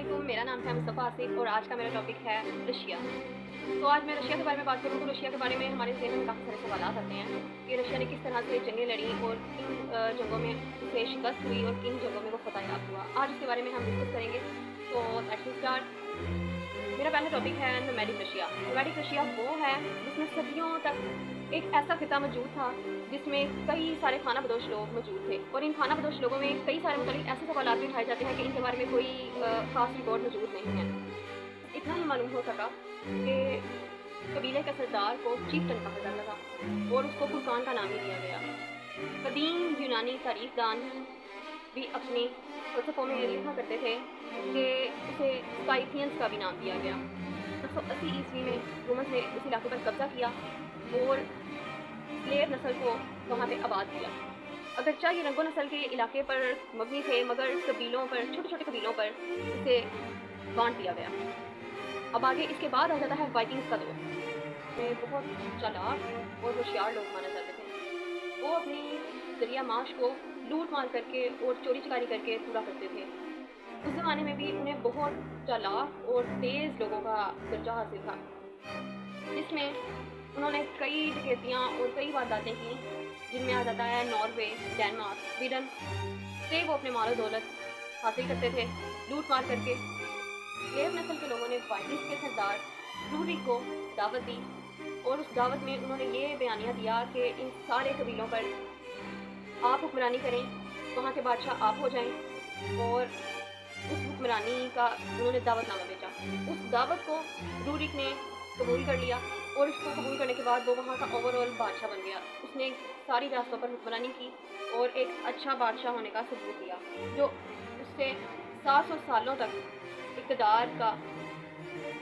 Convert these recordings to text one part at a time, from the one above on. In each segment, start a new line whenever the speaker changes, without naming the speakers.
अस्सलामुअलैकुम, मेरा नाम है मुस्तफ़ा आसिफ और आज का मेरा टॉपिक है रशिया। तो आज मैं रशिया के बारे में बात करूँ तो रशिया के बारे में हमारे ज़हन में काफ़ी सारे सवाल आते हैं कि रशिया ने किस तरह से जंगें लड़ी और किन जंगों में उसे शिकस्त हुई और किन जंगों में वो फतह याब हुआ। आज इसके बारे में हम डिस्कस करेंगे। तो लेट्स स्टार्ट। मेरा पहला टॉपिक है नोमैडिक रशिया। नोमैडिक रशिया वो है जिसमें सदियों तक एक ऐसा खिता मौजूद था जिसमें कई सारे खाना बदोश लोग मौजूद थे और इन खाना बदोश लोगों में कई सारे मतलब ऐसे सवाल भी उठाए जाते हैं कि इनके बारे में कोई खास रिकॉर्ड मौजूद नहीं है। इतना ही मालूम हो सका कि कबीले के सरदार को चीफ्टन कहा जाता था और उसको फुरकान का नाम ही दिया गया। कदीम यूनानी तारीखदान भी अपने फलसफों में लिखा करते थे कि उसे स्काइथियंस का भी नाम दिया गया। 1980 ईस्वी में रोमन्स ने उस इलाके पर कब्जा किया और स्लेव नस्ल को वहाँ पे आबाद किया। अगरचा ये रंगो नस्ल के इलाके पर मबनी थे मगर कबीलों पर छोटे छोटे कबीलों पर इसे बांट दिया गया। अब आगे इसके बाद आ जाता है वाइकिंग्स का दौर में बहुत चालाक और होशियार लोग माने जाते थे। वो अपनी जरिया माश को लूट मार करके और चोरी चकारी करके पूरा करते थे। उस ज़माने में भी उन्हें बहुत चालाक और तेज़ लोगों का दर्जा हासिल था जिसमें उन्होंने कई डकैतियाँ और कई वारदातें की जिनमें आ जाता है नॉर्वे, डेनमार्क, स्वीडन से वो अपने माल दौलत हासिल करते थे लूट मार करके। स्लेव नस्ल के लोगों ने वाइकिंग्स के सरदार रूरिक को दावत दी और उस दावत में उन्होंने ये बयानिया दिया कि इन सारे कबीलों पर आप हुक्मरानी करें, वहाँ के बादशाह आप हो जाएं और उस हुक्मरानी का उन्होंने दावतनामा भेजा। उस दावत को रूरिक ने कबूल कर लिया और इसको कबूल करने के बाद वो वहाँ का ओवरऑल बादशाह बन गया। उसने सारी रियासतों पर हुक्मरानी की और एक अच्छा बादशाह होने का सबूत दिया जो उससे 700 सालों तक इक़्तिदार का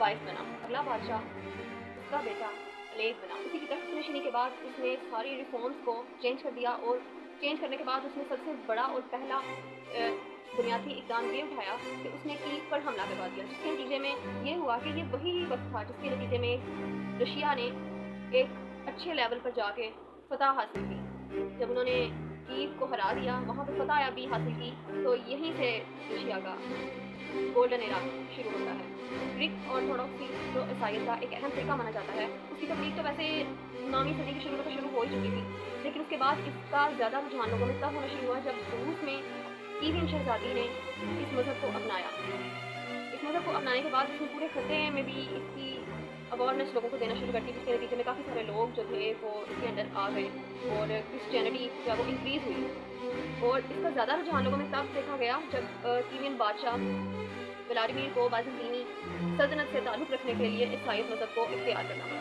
बाइस बना। अगला बादशाह उसका बेटा अलेग बना। उसी की तख्त नशीनी के बाद उसने सारी रिफॉर्म्स को चेंज कर दिया और चेंज करने के बाद उसने सबसे बड़ा और पहला बुनियादी इक़दाम ये उठाया कि उसने कीव पर हमला करवा दिया जिसके नतीजे में ये हुआ कि ये वही वक्त था जिसके नतीजे में रशिया ने एक अच्छे लेवल पर जाके फतह हासिल की। जब उन्होंने कीव को हरा दिया, वहाँ पर फतह याबी हासिल की, तो यहीं से रशिया का गोल्डन एरा शुरू होता है। ग्रीक ऑर्थोडॉक्सी जो ईसाईयत का एक अहम तरीका माना जाता है, उसकी तबलीग तो वैसे 9वीं सदी की शुरू में तो शुरू हो ही चुकी थी, लेकिन उसके बाद इसका ज़्यादा रुझान लोगों में तब होना शुरू हुआ जब रूस में कीवियन शहजादी ने इस मज़हब को अपनाया। इस मज़हब को अपनाने के बाद उसने पूरे खत्े में भी इसकी अवेयरनेस लोगों को देना शुरू कर दी जिसके नतीजे में काफ़ी सारे लोग जो थे वो इसके अंदर आ गए और क्रिश्चियनिटी जो है वो इंक्रीज़ हुई। और इसका ज़्यादा रुझान लोगों में तब देखा गया जब कीवियन बादशाह व्लादिमीर को बाज़ंतीनी सल्तनत से ताल्लुक़ रखने के लिए ईसाई मज़हब को इख्तियार करना पड़ा।